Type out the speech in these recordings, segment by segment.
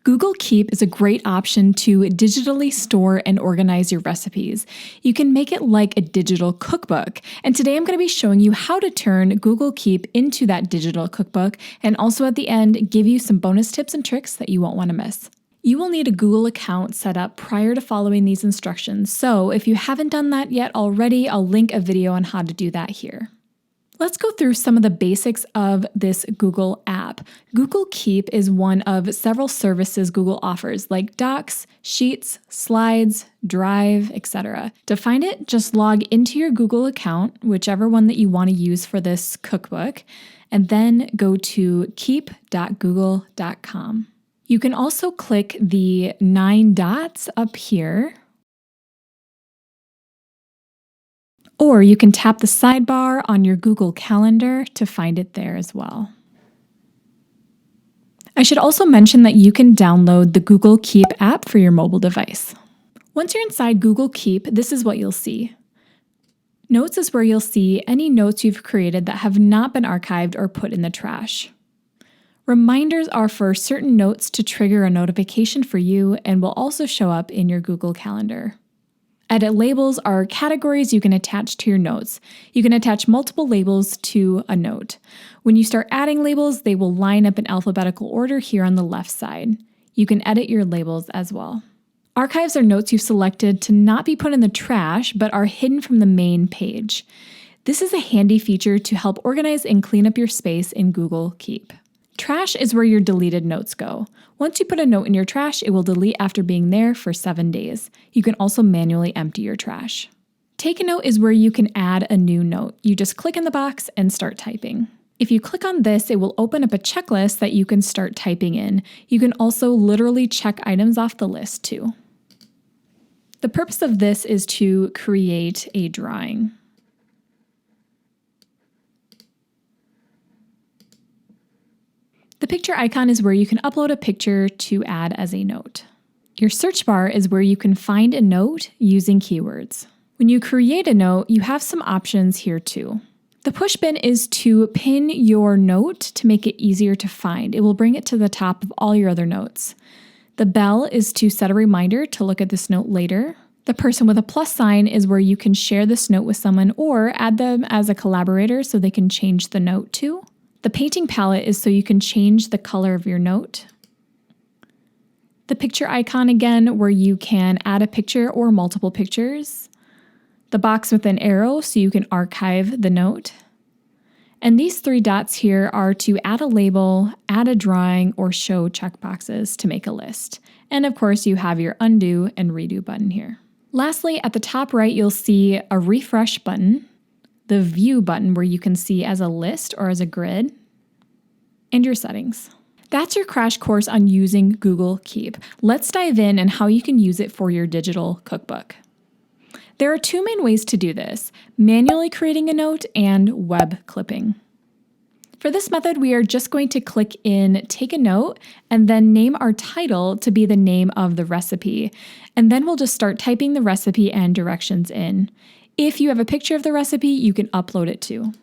Google Keep is a great option to digitally store and organize your recipes. You can make it like a digital cookbook. And today I'm going to be showing you how to turn Google Keep into that digital cookbook, and also at the end give you some bonus tips and tricks that you won't want to miss. You will need a Google account set up prior to following these instructions. So if you haven't done that yet already, I'll link a video on how to do that here. Let's go through some of the basics of this Google app. Google Keep is one of several services Google offers, like Docs, Sheets, Slides, Drive, etc. To find it, just log into your Google account, whichever one that you want to use for this cookbook, and then go to keep.google.com. You can also click the 9 dots up here, or you can tap the sidebar on your Google Calendar to find it there as well. I should also mention that you can download the Google Keep app for your mobile device. Once you're inside Google Keep, this is what you'll see. Notes is where you'll see any notes you've created that have not been archived or put in the trash. Reminders are for certain notes to trigger a notification for you and will also show up in your Google Calendar. Edit labels are categories you can attach to your notes. You can attach multiple labels to a note. When you start adding labels, they will line up in alphabetical order here on the left side. You can edit your labels as well. Archives are notes you've selected to not be put in the trash, but are hidden from the main page. This is a handy feature to help organize and clean up your space in Google Keep. Trash is where your deleted notes go. Once you put a note in your trash, it will delete after being there for 7 days. You can also manually empty your trash. Take a note is where you can add a new note. You just click in the box and start typing. If you click on this, it will open up a checklist that you can start typing in. You can also literally check items off the list too. The purpose of this is to create a drawing. The picture icon is where you can upload a picture to add as a note. Your search bar is where you can find a note using keywords. When you create a note, you have some options here too. The push bin is to pin your note to make it easier to find. It will bring it to the top of all your other notes. The bell is to set a reminder to look at this note later. The person with a plus sign is where you can share this note with someone or add them as a collaborator so they can change the note too. The painting palette is so you can change the color of your note. The picture icon again, where you can add a picture or multiple pictures. The box with an arrow so you can archive the note. And these 3 dots here are to add a label, add a drawing, or show checkboxes to make a list. And of course, you have your undo and redo button here. Lastly, at the top right, you'll see a refresh button, the view button where you can see as a list or as a grid, and your settings. That's your crash course on using Google Keep. Let's dive in and how you can use it for your digital cookbook. There are 2 main ways to do this: manually creating a note and web clipping. For this method, we are just going to click in Take a Note and then name our title to be the name of the recipe. And then we'll just start typing the recipe and directions in. If you have a picture of the recipe, you can upload it too.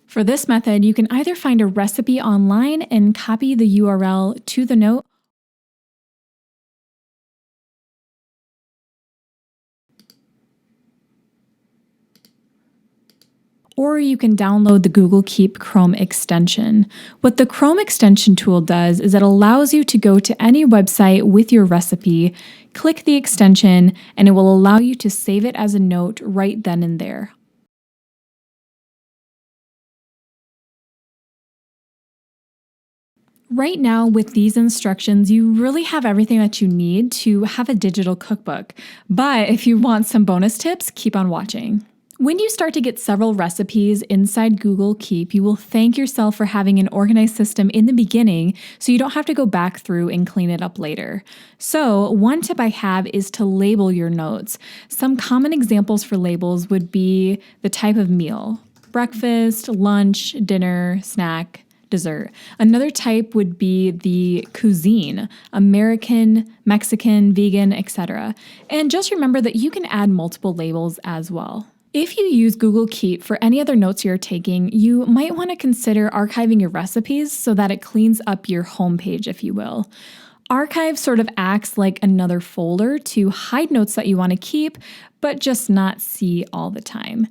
For this method, you can either find a recipe online and copy the URL to the note, or you can download the Google Keep Chrome extension. What the Chrome extension tool does is it allows you to go to any website with your recipe, click the extension, and it will allow you to save it as a note right then and there. Right now, with these instructions, you really have everything that you need to have a digital cookbook. But if you want some bonus tips, keep on watching. When you start to get several recipes inside Google Keep, you will thank yourself for having an organized system in the beginning so you don't have to go back through and clean it up later. So, one tip I have is to label your notes. Some common examples for labels would be the type of meal: breakfast, lunch, dinner, snack, dessert. Another type would be the cuisine: American, Mexican, vegan, etc. And just remember that you can add multiple labels as well. If you use Google Keep for any other notes you're taking, you might want to consider archiving your recipes so that it cleans up your homepage, if you will. Archive sort of acts like another folder to hide notes that you want to keep, but just not see all the time.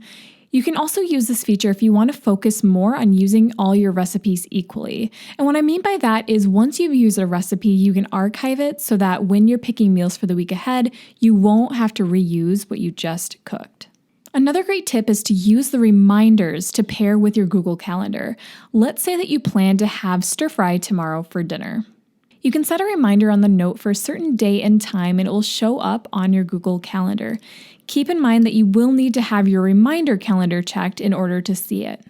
You can also use this feature if you want to focus more on using all your recipes equally. And what I mean by that is once you've used a recipe, you can archive it so that when you're picking meals for the week ahead, you won't have to reuse what you just cooked. Another great tip is to use the reminders to pair with your Google Calendar. Let's say that you plan to have stir fry tomorrow for dinner. You can set a reminder on the note for a certain day and time and it will show up on your Google Calendar. Keep in mind that you will need to have your reminder calendar checked in order to see it.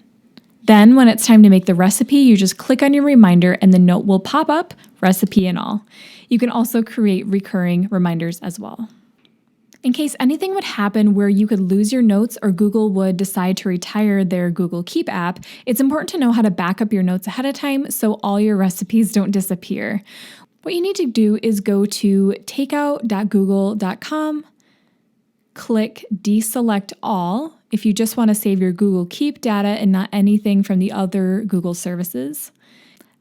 Then, when it's time to make the recipe, you just click on your reminder and the note will pop up, recipe and all. You can also create recurring reminders as well. In case anything would happen where you could lose your notes or Google would decide to retire their Google Keep app, it's important to know how to back up your notes ahead of time so all your recipes don't disappear. What you need to do is go to takeout.google.com, click deselect all if you just want to save your Google Keep data and not anything from the other Google services.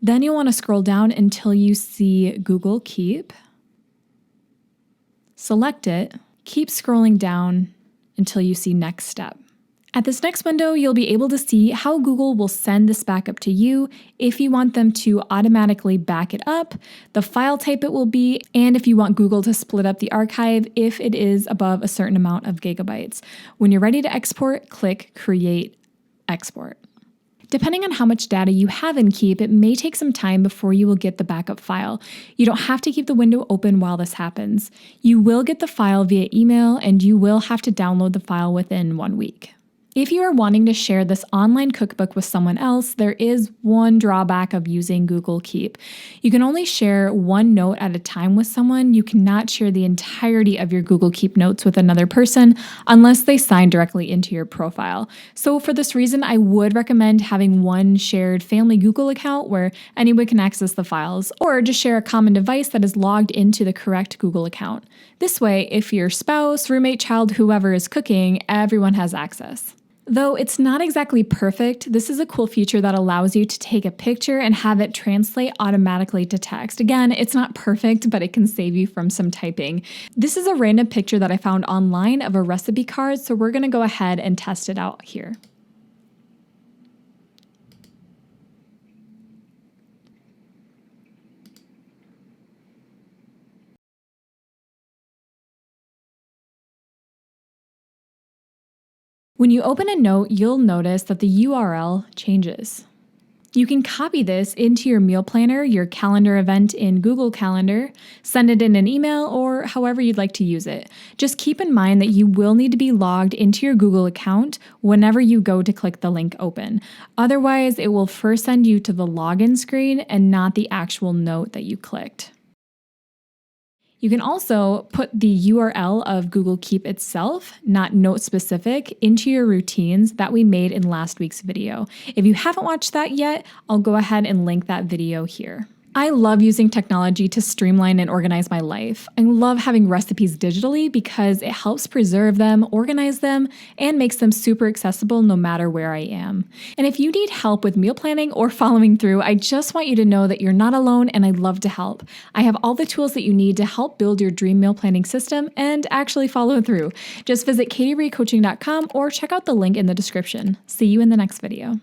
Then you'll want to scroll down until you see Google Keep. Select it. Keep scrolling down until you see Next Step. At this next window, you'll be able to see how Google will send this back up to you if you want them to automatically back it up, the file type it will be, and if you want Google to split up the archive if it is above a certain amount of gigabytes. When you're ready to export, click Create Export. Depending on how much data you have in Keep, it may take some time before you will get the backup file. You don't have to keep the window open while this happens. You will get the file via email and you will have to download the file within 1 week. If you are wanting to share this online cookbook with someone else, there is one drawback of using Google Keep. You can only share one note at a time with someone. You cannot share the entirety of your Google Keep notes with another person unless they sign directly into your profile. So for this reason, I would recommend having one shared family Google account where anyone can access the files, or just share a common device that is logged into the correct Google account. This way, if your spouse, roommate, child, whoever is cooking, everyone has access. Though it's not exactly perfect, this is a cool feature that allows you to take a picture and have it translate automatically to text. Again, it's not perfect, but it can save you from some typing. This is a random picture that I found online of a recipe card, so we're going to go ahead and test it out here. When you open a note, you'll notice that the URL changes. You can copy this into your meal planner, your calendar event in Google Calendar, send it in an email, or however you'd like to use it. Just keep in mind that you will need to be logged into your Google account whenever you go to click the link open. Otherwise, it will first send you to the login screen and not the actual note that you clicked. You can also put the URL of Google Keep itself, not note specific, into your routines that we made in last week's video. If you haven't watched that yet, I'll go ahead and link that video here. I love using technology to streamline and organize my life. I love having recipes digitally because it helps preserve them, organize them, and makes them super accessible no matter where I am. And if you need help with meal planning or following through, I just want you to know that you're not alone and I'd love to help. I have all the tools that you need to help build your dream meal planning system and actually follow through. Just visit katiereecoaching.com or check out the link in the description. See you in the next video.